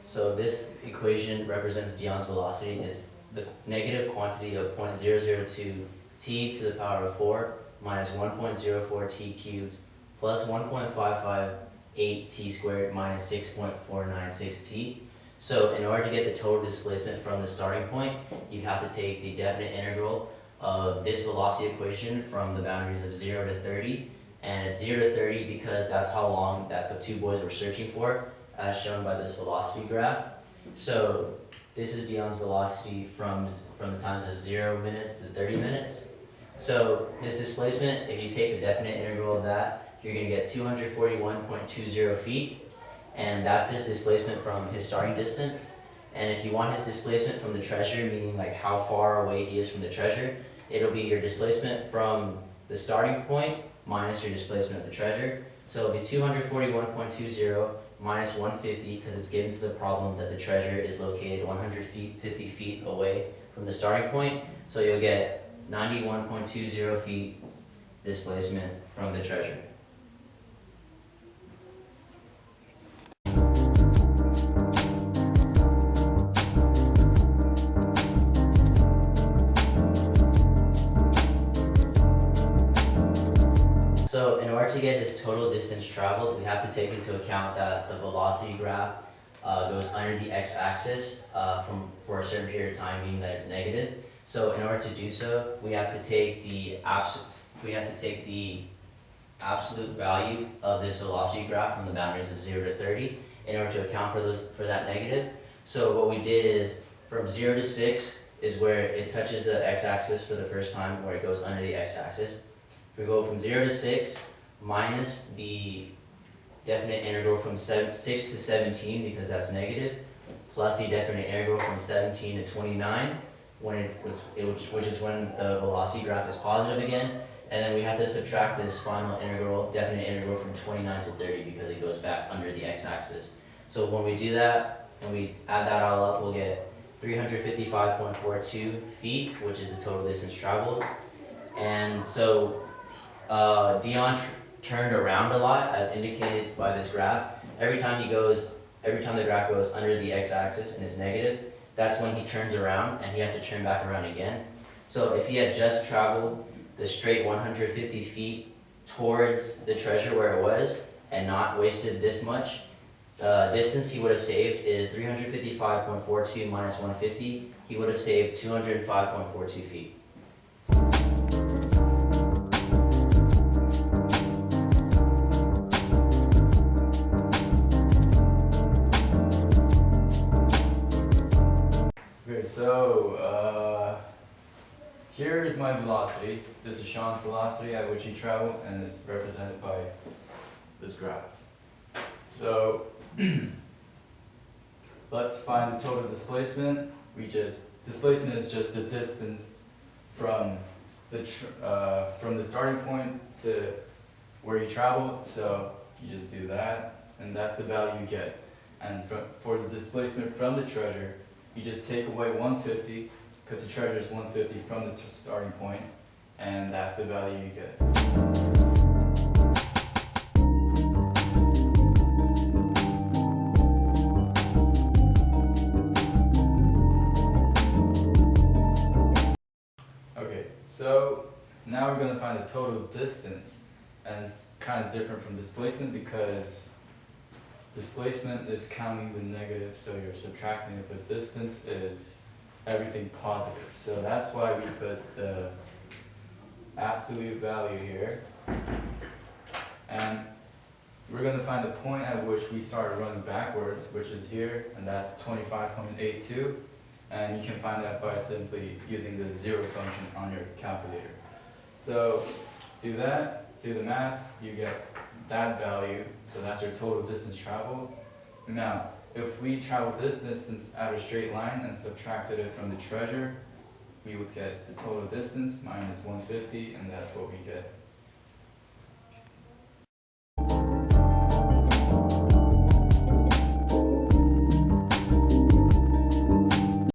So this equation represents Dion's velocity. It's the negative quantity of 0.002 t to the power of 4 minus 1.04 t cubed plus 1.558 t squared minus 6.496 t. So in order to get the total displacement from the starting point, you'd have to take the definite integral of this velocity equation from the boundaries of 0 to 30. And it's 0 to 30 because that's how long that the two boys were searching for, as shown by this velocity graph. So this is Dion's velocity from the times of 0 minutes to 30 minutes. So his displacement, if you take the definite integral of that, you're going to get 241.20 feet. And that's his displacement from his starting distance. And if you want his displacement from the treasure, meaning like how far away he is from the treasure, it'll be your displacement from the starting point minus your displacement of the treasure. So it'll be 241.20 minus 150, because it's given to the problem that the treasure is located 150 feet away from the starting point. So you'll get 91.20 feet displacement from the treasure. So in order to get his total distance traveled, we have to take into account that the velocity graph goes under the x-axis for a certain period of time, meaning that it's negative. So in order to do so, we have to take the absolute value of this velocity graph from the boundaries of 0 to 30 in order to account for that negative. So what we did is from 0 to 6 is where it touches the x-axis for the first time, where it goes under the x-axis. We go from 0 to 6 minus the definite integral from 6 to 17, because that's negative, plus the definite integral from 17 to 29, which is when the velocity graph is positive again. And then we have to subtract this final integral, definite integral, from 29 to 30 because it goes back under the x-axis. So when we do that and we add that all up, we'll get 355.42 feet, which is the total distance traveled. And so Dion turned around a lot, as indicated by this graph. Every time the graph goes under the x-axis and is negative, that's when he turns around and he has to turn back around again. So if he had just traveled the straight 150 feet towards the treasure where it was and not wasted this much, the distance he would have saved is 355.42 minus 150. He would have saved 205.42 feet. Okay, so here is my velocity. This is Sean's velocity at which he traveled, and it's represented by this graph. So let's find the total displacement. Displacement is just the distance from the starting point to where you traveled. So you just do that, and that's the value you get. And for the displacement from the treasure, you just take away 150, because the treasure is 150 from the starting point, and that's the value you get. Okay, so now we're going to find the total distance, and it's kind of different from displacement because displacement is counting the negative, so you're subtracting it, but distance is everything positive. So that's why we put the absolute value here. And we're going to find the point at which we started running backwards, which is here, and that's 25.82. And you can find that by simply using the zero function on your calculator. So do that, do the math, you get that value, so that's your total distance traveled. Now, if we traveled this distance at a straight line and subtracted it from the treasure, we would get the total distance minus 150, and that's what we get.